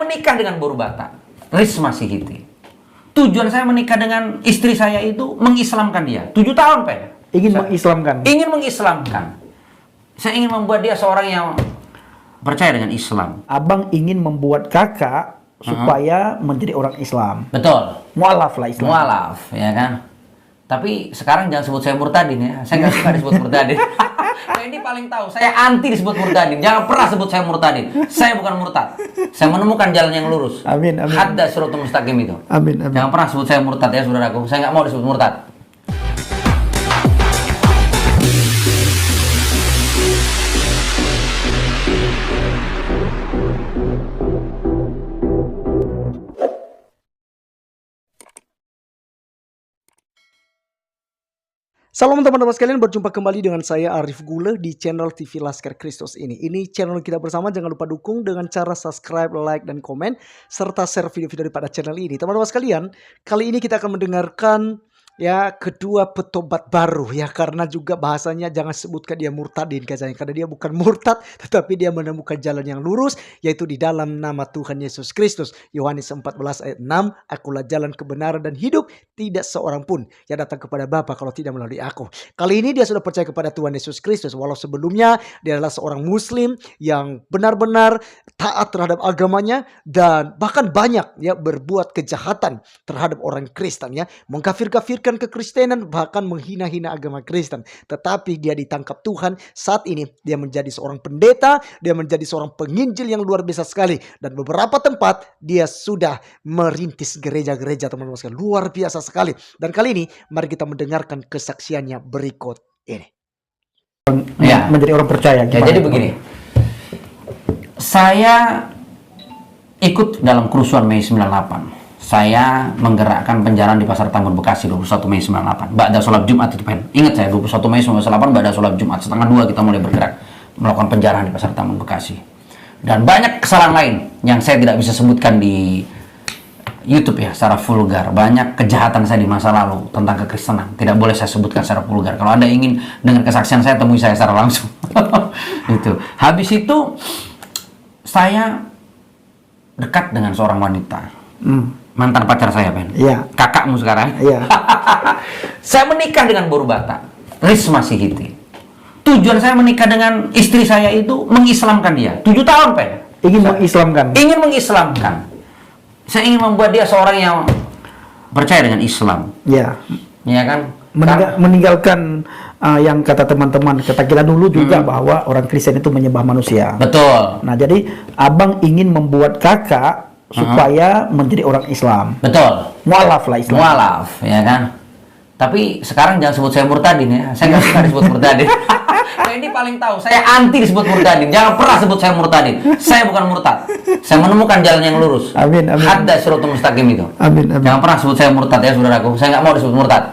menikah dengan Boru Batak, Risma Sihiti. Tujuan saya menikah dengan istri saya itu mengislamkan dia. 7 tahun, Pak. Mengislamkan. Ingin mengislamkan. Saya ingin membuat dia seorang yang percaya dengan Islam. Abang ingin membuat kakak supaya menjadi orang Islam. Betul. Mualaf lah Islam. Mualaf, ya kan? Tapi sekarang jangan sebut saya murtadin ya. Saya nggak suka disebut murtadin. Nah, ini paling tahu. Saya anti disebut murtadin. Jangan pernah sebut saya murtadin. Saya bukan murtad. Saya menemukan jalan yang lurus. Amin, amin. Hadda siratal mustaqim itu. Amin, amin. Jangan pernah sebut saya murtad ya, saudaraku. Saya nggak mau disebut murtad. Salam teman-teman sekalian, berjumpa kembali dengan saya Arif Gule di channel TV Laskar Kristus ini. Ini channel kita bersama, jangan lupa dukung dengan cara subscribe, like, dan komen, serta share video-video daripada channel ini. Teman-teman sekalian, kali ini kita akan mendengarkan kedua petobat baru ya, karena juga bahasanya jangan sebutkan dia murtadin katanya, karena dia bukan murtad tetapi dia menemukan jalan yang lurus, yaitu di dalam nama Tuhan Yesus Kristus. Yohanes 14 ayat 6, akulah jalan kebenaran dan hidup, tidak seorang pun yang datang kepada Bapa kalau tidak melalui aku. Kali ini dia sudah percaya kepada Tuhan Yesus Kristus, walau sebelumnya dia adalah seorang muslim yang benar-benar taat terhadap agamanya dan bahkan banyak ya berbuat kejahatan terhadap orang Kristen ya, mengkafir-kafirkan kekristenan, bahkan menghina-hina agama Kristen. Tetapi dia ditangkap Tuhan. Saat ini dia menjadi seorang pendeta, dia menjadi seorang penginjil yang luar biasa sekali, dan beberapa tempat dia sudah merintis gereja-gereja, teman-teman sekalian. Luar biasa sekali. Dan kali ini mari kita mendengarkan kesaksiannya berikut ini. Ya. Menjadi orang percaya. Ya, jadi begini. Saya ikut dalam kerusuhan Mei 98. Saya menggerakkan penjarahan di Pasar Tambun Bekasi 21 Mei 98. Ba'da sholat Jumat itu, Pen. Ingat saya, 21 Mei 98 ba'da sholat Jumat. Setengah 2 kita mulai bergerak melakukan penjarahan di Pasar Tambun Bekasi. Dan banyak kesalahan lain yang saya tidak bisa sebutkan di YouTube ya, secara vulgar. Banyak kejahatan saya di masa lalu tentang kekristenan. Tidak boleh saya sebutkan secara vulgar. Kalau Anda ingin dengar kesaksian saya, temui saya secara langsung. Itu. Habis itu, saya dekat dengan seorang wanita. Mantan pacar saya, Ben. Iya. Kakakmu sekarang. Iya. Saya menikah dengan Boru Batak, Risma Sihiti. Tujuan saya menikah dengan istri saya itu mengislamkan dia. 7 tahun, Ben. Mengislamkan. Ingin mengislamkan. Saya ingin membuat dia seorang yang percaya dengan Islam. Iya. Ya kan? Meninggalkan yang kata teman-teman, kata kita dulu juga bahwa orang Kristen itu menyembah manusia. Betul. Nah, jadi abang ingin membuat kakak supaya menjadi orang Islam. Betul. Mualaf lah Islam. Mualaf, ya kan? Tapi sekarang jangan sebut saya murtadin ya. Saya nggak suka disebut murtadin. Nah, ini paling tahu. Saya anti disebut murtadin. Jangan pernah sebut saya murtadin. Saya bukan murtad. Saya menemukan jalan yang lurus. Amin, amin. Hadda siratal mustaqim itu. Amin, amin. Jangan pernah sebut saya murtad ya, saudaraku. Saya nggak mau disebut murtad.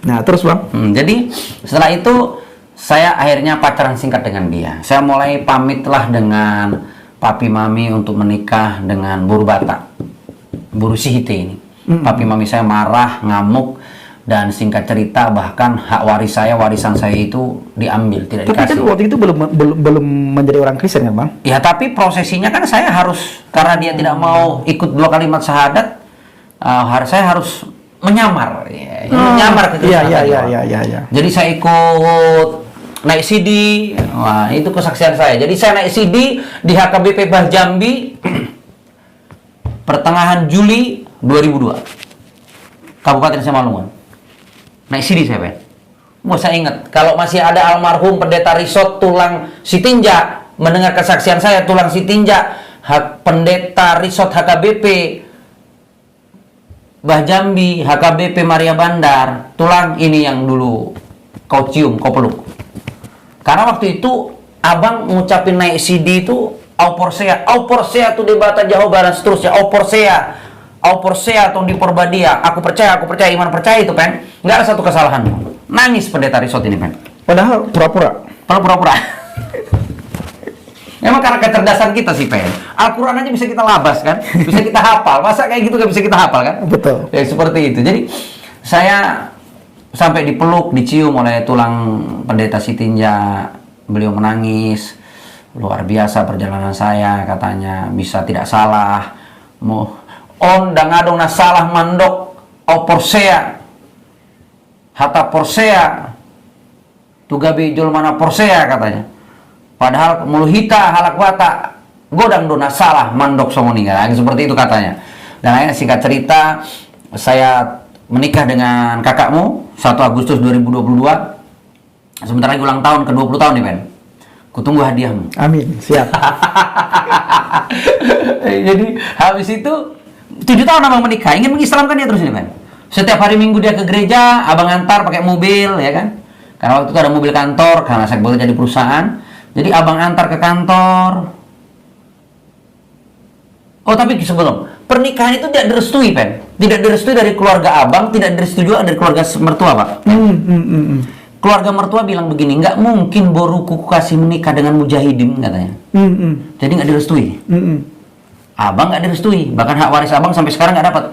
Nah, terus bang? Jadi setelah itu saya akhirnya pacaran singkat dengan dia. Saya mulai pamitlah dengan papi mami untuk menikah dengan Boru Batak, Boru Sihiti ini. Papi mami saya marah, ngamuk, dan singkat cerita bahkan hak warisan saya itu diambil, tidak Tapi dikasih. kan waktu itu belum menjadi orang Kristen kan bang? Ya, tapi prosesinya kan saya harus, karena dia tidak mau ikut 2 kalimat syahadat, saya harus menyamar, menyamar ke Kristenan. Iya. Jadi saya ikut naik CD, wah itu kesaksian saya. Jadi saya naik CD di HKBP Bah Jambi pertengahan Juli 2002, Kabupaten Simalungun. Naik CD saya, Ben. Wah, saya ingat kalau masih ada almarhum Pendeta Risot Tulang Sitinja mendengar kesaksian saya, Tulang Sitinja, Pendeta Risot HKBP Bah Jambi, HKBP Maria Bandar, Tulang ini yang dulu kau cium, kau peluk. Karena waktu itu abang ngucapin naik CD itu Auporsea tuh debata Jawa Barat seterusnya, Auporsea tuh di Porbadia. Aku percaya, iman percaya itu, Pen. Nggak ada satu kesalahan. Nangis Pendeta Risot ini, Pen. Padahal pura-pura. Memang karena kecerdasan kita sih, Pen. Al-Quran aja bisa kita labas kan, bisa kita hafal. Masa kayak gitu nggak bisa kita hafal kan? Betul. Ya seperti itu. Jadi saya sampai dipeluk, dicium oleh Tulang Pendeta Sitinja. Beliau menangis. Luar biasa perjalanan saya, katanya bisa tidak salah. Mo on dangadong na salah mandok o porsea. Hata porsea. Tugabi jol mana porsea katanya. Padahal muluhita halak wata godang dona salah mandok somoninga. Seperti itu katanya. Dan akhirnya singkat cerita, saya menikah dengan kakakmu 1 Agustus 2022. Sebentar lagi ulang tahun ke-20 tahun nih, Ben. Kutunggu hadiahmu. Amin, siap. Jadi habis itu 7 tahun abang menikah, ingin mengislamkan dia terus ini, Ben. Setiap hari Minggu dia ke gereja, abang antar pakai mobil, ya kan? Karena waktu itu ada mobil kantor, karena saya bekerja di perusahaan. Jadi abang antar ke kantor. Oh, tapi sebelum pernikahan itu tidak direstui, Ben. Tidak direstui dari keluarga abang, tidak direstui juga dari keluarga mertua, Pak. Keluarga mertua bilang begini, nggak mungkin boruku kasih menikah dengan mujahidin, katanya. Jadi nggak direstui. Abang nggak direstui, bahkan hak waris abang sampai sekarang nggak dapat.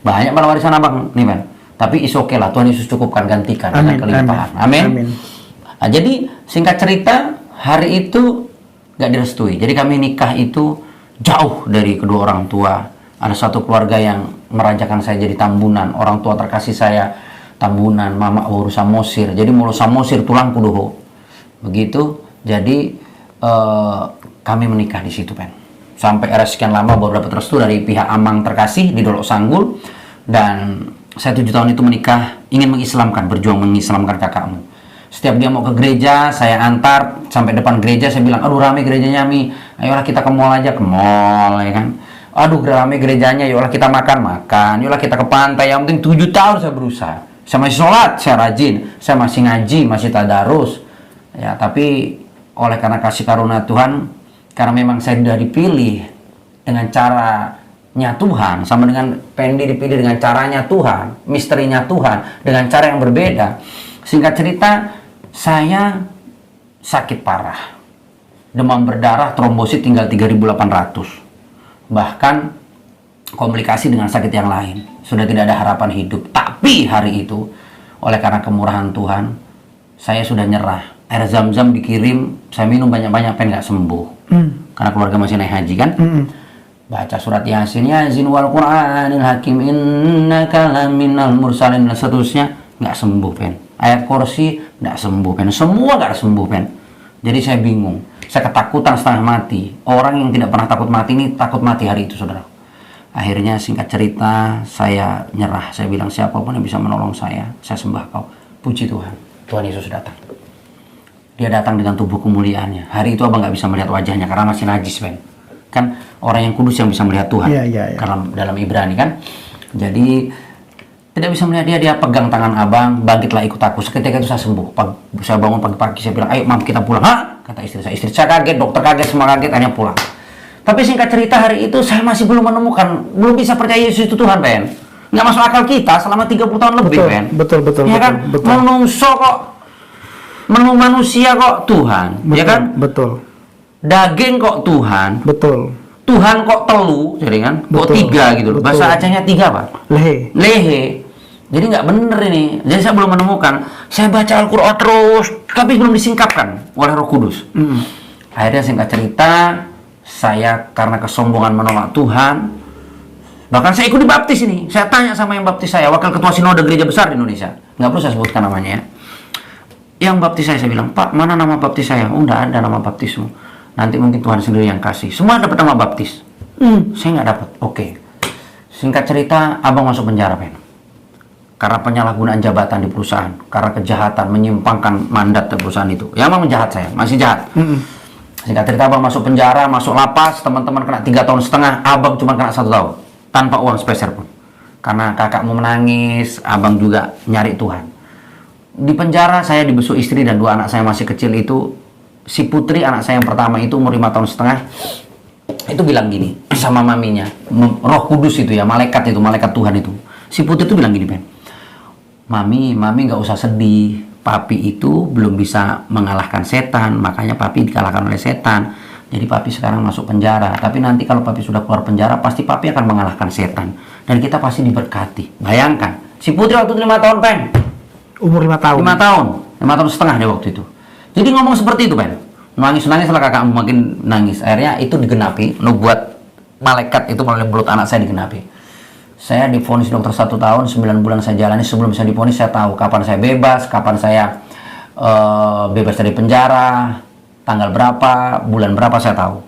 Banyak malah warisan abang nih, Ben. Tapi is okay lah, Tuhan Yesus cukupkan, gantikan dengan kelimpahan. Amin. Nah, jadi singkat cerita, hari itu nggak direstui. Jadi kami nikah itu jauh dari kedua orang tua. Ada satu keluarga yang merajakan saya jadi tambunan. Orang tua terkasih saya tambunan, mama urusan mosir. Jadi urusan mosir tulang kuduho. Begitu. Jadi kami menikah di situ, Ben. Sampai era sekian lama baru dapat restu dari pihak amang terkasih di Dolok Sanggul. Dan saya 7 tahun itu menikah, ingin mengislamkan, berjuang mengislamkan kakakmu. Setiap dia mau ke gereja, saya antar sampai depan gereja. Saya bilang, aduh rame gerejanya, Mi. Ayolah kita ke mall aja, ke mall, ya kan. Aduh rame gerejanya, yolah kita makan. Yolah kita ke pantai. Yang penting 7 tahun saya berusaha. Saya masih sholat, saya rajin. Saya masih ngaji, masih tadarus. Ya, tapi oleh karena kasih karunia Tuhan, karena memang saya sudah dipilih dengan caranya Tuhan, sama dengan Pendi dipilih dengan caranya Tuhan, misterinya Tuhan, dengan cara yang berbeda. Singkat cerita, saya sakit parah. Demam berdarah, trombosit tinggal 3.800. Bahkan komplikasi dengan sakit yang lain. Sudah tidak ada harapan hidup. Tapi hari itu, oleh karena kemurahan Tuhan, saya sudah nyerah. Air zam-zam dikirim, saya minum banyak-banyak, pengen nggak sembuh. Karena keluarga masih naik haji kan. Baca surat Yasin, Yasin wal Qur'anil Hakim, innaka laminal mursalin, dan seterusnya, nggak sembuh, pen. Ayat kursi nggak sembuh, pen. Semua nggak sembuh, pen. Jadi saya bingung. Saya ketakutan setengah mati. Orang yang tidak pernah takut mati ini takut mati hari itu, saudara. Akhirnya singkat cerita, saya nyerah. Saya bilang, siapapun yang bisa menolong saya sembah kau. Puji Tuhan. Tuhan Yesus datang. Dia datang dengan tubuh kemuliaannya. Hari itu abang nggak bisa melihat wajahnya karena masih najis, Ben. Kan orang yang kudus yang bisa melihat Tuhan. Karena dalam Ibrani kan. Jadi tidak bisa melihat dia pegang tangan abang, bangkitlah ikut aku. Seketika itu saya sembuh. Saya bangun pagi-pagi, saya bilang, ayo mam kita pulang. Hah? Kata istri saya kaget, dokter kaget, semua kaget, hanya pulang. Tapi singkat cerita hari itu saya masih belum menemukan, belum bisa percaya Yesus itu Tuhan, Ben. Nggak masuk akal kita selama 30 tahun lebih, Ben. Betul. Ya kan? Menungso kok, menu manusia kok Tuhan, ya kan? Betul. Daging kok Tuhan. Betul. Tuhan kok telu, jadi kan? Kok 3 gitu loh. Bahasa Acehnya 3 apa? Lehe. Jadi nggak bener ini. Jadi saya belum menemukan. Saya baca Al-Quran terus, tapi belum disingkapkan oleh Roh Kudus. Akhirnya singkat cerita, saya karena kesombongan menolak Tuhan, bahkan saya ikut dibaptis ini. Saya tanya sama yang baptis saya, wakil ketua sinode gereja besar di Indonesia. Nggak perlu saya sebutkan namanya ya. Yang baptis saya bilang, Pak, mana nama baptis saya? Oh, nggak ada nama baptismu. Nanti mungkin Tuhan sendiri yang kasih. Semua dapat nama baptis. Saya nggak dapat. Oke. Singkat cerita, abang masuk penjara, Ben. Karena penyalahgunaan jabatan di perusahaan, karena kejahatan, menyimpangkan mandat di perusahaan itu. Ya emang jahat saya, masih jahat. Singkat cerita, abang masuk penjara, masuk lapas, teman-teman kena 3,5 tahun, abang cuma kena 1 tahun. Tanpa uang sepeser pun. Karena kakakmu menangis, abang juga nyari Tuhan. Di penjara, saya dibesuk istri dan 2 anak saya masih kecil itu. Si Putri, anak saya yang pertama itu umur 5,5 tahun, itu bilang gini sama maminya, Roh Kudus itu ya, malaikat Tuhan itu. Si Putri itu bilang gini, Ben. Mami nggak usah sedih. Papi itu belum bisa mengalahkan setan, makanya papi dikalahkan oleh setan. Jadi papi sekarang masuk penjara. Tapi nanti kalau papi sudah keluar penjara, pasti papi akan mengalahkan setan. Dan kita pasti diberkati. Bayangkan, si Putri waktu 5 tahun, Ben. Umur 5 tahun. 5 tahun. 5 tahun setengah dia waktu itu. Jadi ngomong seperti itu, Ben. Nangis lah kakakmu, makin nangis. Akhirnya itu digenapi, nubuat malaikat itu melalui mulut anak saya digenapi. Saya divonis dokter 1 tahun, 9 bulan saya jalani. Sebelum saya divonis, saya tahu kapan saya bebas, kapan saya bebas dari penjara, tanggal berapa, bulan berapa saya tahu.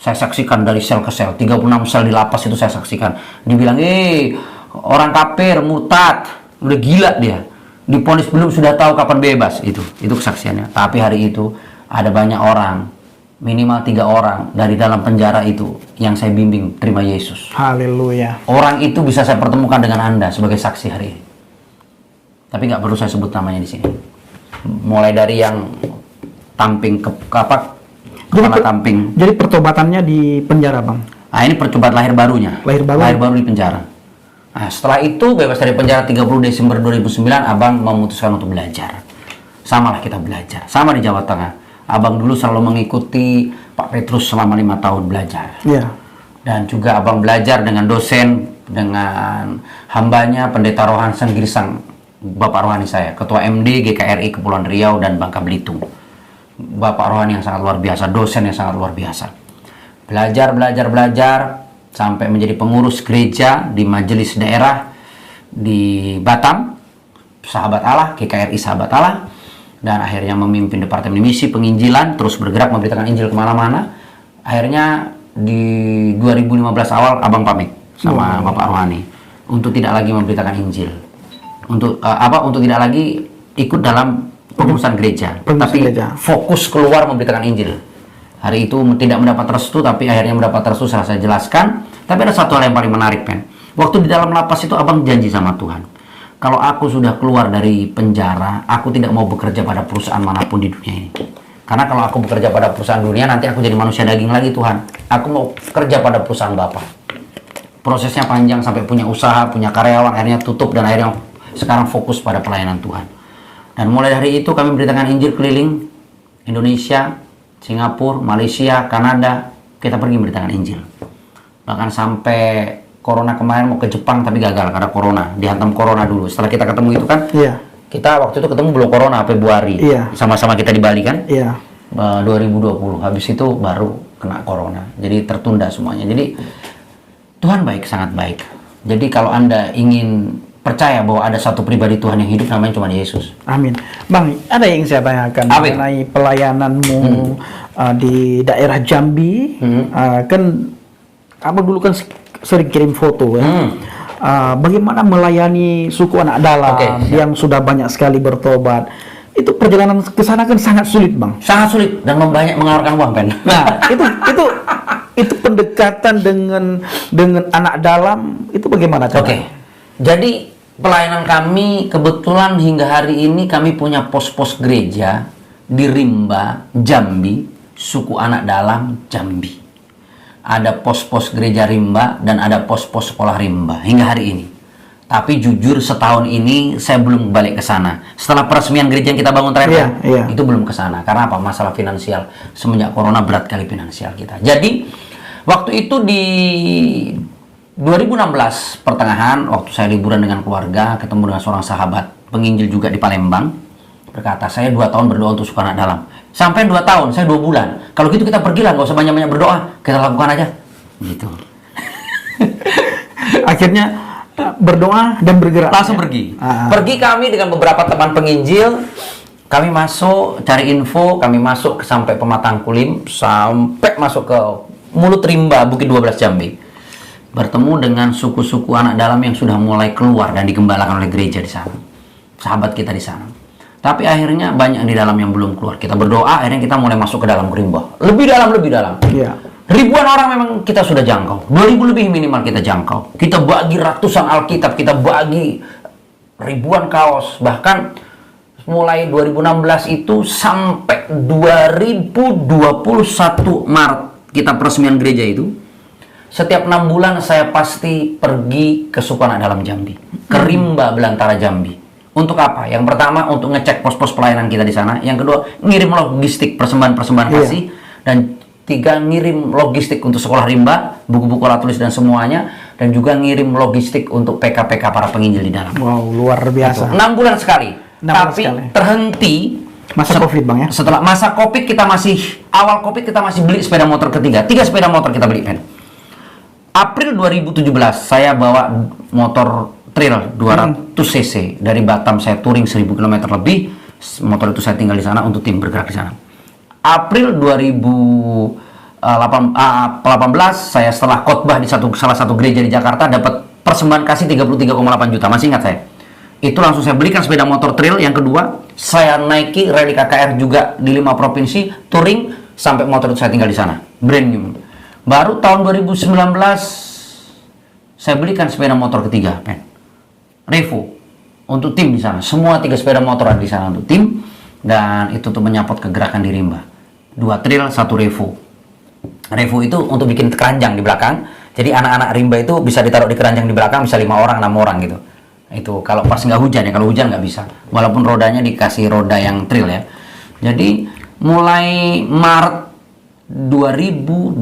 Saya saksikan dari sel ke sel, 36 sel di lapas itu saya saksikan. Dibilang, orang kafir, murtad, udah gila dia. Divonis belum sudah tahu kapan bebas, itu kesaksiannya. Tapi hari itu ada banyak orang, minimal 3 orang dari dalam penjara itu yang saya bimbing terima Yesus. Haleluya. Orang itu bisa saya pertemukan dengan Anda sebagai saksi hari ini. Tapi nggak perlu saya sebut namanya di sini. Mulai dari yang tamping kepala tamping. Jadi pertobatannya di penjara, Bang. Nah, ini percobaan lahir barunya. Lahir baru di penjara. Nah, setelah itu bebas dari penjara 30 Desember 2009, Abang memutuskan untuk belajar. Samalah kita belajar. Sama di Jawa Tengah. Abang dulu selalu mengikuti Pak Petrus selama 5 tahun belajar. Iya. Dan juga Abang belajar dengan dosen, dengan hambanya Pendeta Rohan Girsang, Bapak rohani saya, Ketua MD GKRI Kepulauan Riau dan Bangka Belitung. Bapak rohani yang sangat luar biasa, dosen yang sangat luar biasa. Belajar sampai menjadi pengurus gereja di majelis daerah di Batam, Sahabat Allah, GKRI Sahabat Allah. Dan akhirnya memimpin Departemen Misi Penginjilan, terus bergerak memberitakan Injil kemana-mana. Akhirnya di 2015 awal Abang pamit sama Bapak Rohani untuk tidak lagi memberitakan Injil, untuk tidak lagi ikut dalam pengurusan gereja, tapi fokus keluar memberitakan Injil. Hari itu tidak mendapat restu, tapi akhirnya mendapat restu, saya jelaskan. Tapi ada satu hal yang paling menarik, Pen. Waktu di dalam lapas itu Abang janji sama Tuhan, kalau aku sudah keluar dari penjara, aku tidak mau bekerja pada perusahaan manapun di dunia ini. Karena kalau aku bekerja pada perusahaan dunia, nanti aku jadi manusia daging lagi, Tuhan. Aku mau kerja pada perusahaan Bapak. Prosesnya panjang sampai punya usaha, punya karyawan, akhirnya tutup, dan akhirnya sekarang fokus pada pelayanan Tuhan. Dan mulai dari itu kami beritakan Injil keliling Indonesia, Singapura, Malaysia, Kanada. Kita pergi beritakan Injil. Bahkan sampai Corona kemarin mau ke Jepang tapi gagal karena Corona, dihantam Corona dulu. Setelah kita ketemu itu kan, kita waktu itu ketemu belum Corona, Februari, sama-sama kita di Bali kan, 2020. Habis itu baru kena Corona, jadi tertunda semuanya. Jadi Tuhan baik, sangat baik. Jadi kalau Anda ingin percaya bahwa ada satu pribadi Tuhan yang hidup, namanya cuma Yesus. Amin. Bang, ada yang saya tanyakan mengenai pelayananmu di daerah Jambi. Kan Abang dulu kan sering kirim foto ya. Bagaimana melayani suku anak dalam yang sudah banyak sekali bertobat. Itu perjalanan ke sana kan sangat sulit, Bang. Sangat sulit dan banyak mengeluarkan uang, Pen. Nah, itu pendekatan dengan anak dalam itu bagaimana caranya? Jadi pelayanan kami kebetulan hingga hari ini kami punya pos-pos gereja di Rimba, Jambi, suku anak dalam Jambi. Ada pos-pos gereja Rimba dan ada pos-pos sekolah Rimba hingga hari ini. Tapi jujur setahun ini saya belum balik ke sana. Setelah peresmian gereja yang kita bangun terakhir, itu belum ke sana. Karena apa? Masalah finansial. Semenjak Corona berat kali finansial kita. Jadi waktu itu di 2016 pertengahan, waktu saya liburan dengan keluarga, ketemu dengan seorang sahabat penginjil juga di Palembang, berkata, saya 2 tahun berdoa untuk suku anak dalam. Sampai 2 tahun, saya 2 bulan. Kalau gitu kita pergilah, nggak usah banyak-banyak berdoa, kita lakukan aja. Gitu. Akhirnya berdoa dan bergerak. Langsung pergi. Pergi kami dengan beberapa teman penginjil. Kami masuk, cari info, kami masuk sampai Pematang Kulim, sampai masuk ke Mulut Rimba, Bukit 12 Jambi. Bertemu dengan suku-suku anak dalam yang sudah mulai keluar dan digembalakan oleh gereja di sana. Sahabat kita di sana. Tapi akhirnya banyak di dalam yang belum keluar. Kita berdoa, akhirnya kita mulai masuk ke dalam Rimba. Lebih dalam. Ribuan orang memang kita sudah jangkau. 2000 lebih minimal kita jangkau. Kita bagi ratusan Alkitab, kita bagi ribuan kaos. Bahkan mulai 2016 itu sampai 2021 Maret kita peresmian gereja itu. Setiap 6 bulan saya pasti pergi ke suku anak dalam Jambi. Ke Rimba, Belantara Jambi. Untuk apa? Yang pertama untuk ngecek pos-pos pelayanan kita di sana. Yang kedua ngirim logistik persembahan-persembahan kasih. Dan 3 ngirim logistik untuk sekolah Rimba, buku-buku alat tulis dan semuanya. Dan juga ngirim logistik untuk PK-PK para penginjil di dalam. Wow, luar biasa. 6 bulan sekali. Tapi terhenti masa Covid, Bang ya. Setelah masa Covid awal Covid kita masih beli sepeda motor ketiga. 3 sepeda motor kita beli, Pen. April 2017 saya bawa motor trail 200 cc dari Batam, saya touring 1000 km lebih. Motor itu saya tinggal di sana untuk tim bergerak di sana. April 2018 saya setelah khotbah di salah satu gereja di Jakarta dapat persembahan kasih 33,8 juta. Masih ingat saya? Itu langsung saya belikan sepeda motor trail yang kedua. Saya naiki rally KKR juga di 5 provinsi, touring sampai motor itu saya tinggal di sana. Brand new. Baru tahun 2019 saya belikan sepeda motor ketiga, Revo, untuk tim di sana. Semua 3 sepeda motor ada di sana untuk tim, dan itu untuk menyapot kegerakan di rimba. 2 trail, 1 Revo. Revo itu untuk bikin keranjang di belakang. Jadi anak-anak rimba itu bisa ditaruh di keranjang di belakang, bisa 5 orang, 6 orang gitu. Itu kalau pas nggak hujan ya, kalau hujan nggak bisa. Walaupun rodanya dikasih roda yang trail ya. Jadi mulai Maret 2021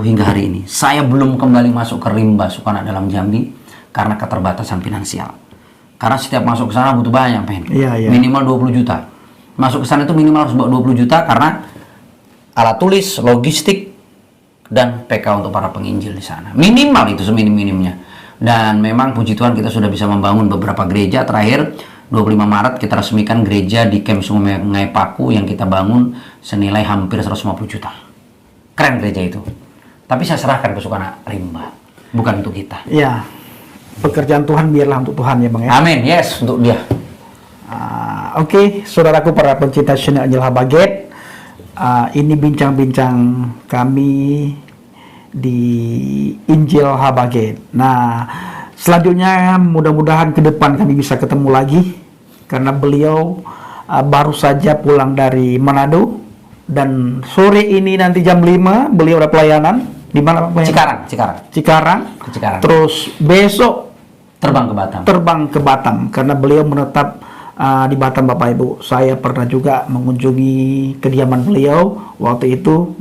hingga hari ini saya belum kembali masuk ke rimba Sukanak dalam Jambi karena keterbatasan finansial. Karena setiap masuk ke sana butuh banyak, minimal 20 juta. Masuk ke sana itu minimal harus bawa 20 juta karena alat tulis, logistik, dan PK untuk para penginjil di sana. Minimal itu seminim-minimnya. Dan memang puji Tuhan kita sudah bisa membangun beberapa gereja. Terakhir 25 Maret kita resmikan gereja di Camp Sungai Paku yang kita bangun senilai hampir 150 juta. Keren gereja itu. Tapi saya serahkan ke Sukanak rimba, bukan untuk kita. Iya. Pekerjaan Tuhan biarlah untuk Tuhan ya Bang ya. Amin. Yes, untuk dia. Oke, saudaraku para pencinta channel Angel Habaget, ini bincang-bincang kami di Injil Habaget. Nah, selanjutnya mudah-mudahan ke depan kami bisa ketemu lagi karena beliau baru saja pulang dari Manado, dan sore ini nanti jam 5 beliau ada pelayanan di mana Pak? Cikarang. Terus besok terbang ke Batam karena beliau menetap di Batam Bapak Ibu. Saya pernah juga mengunjungi kediaman beliau waktu itu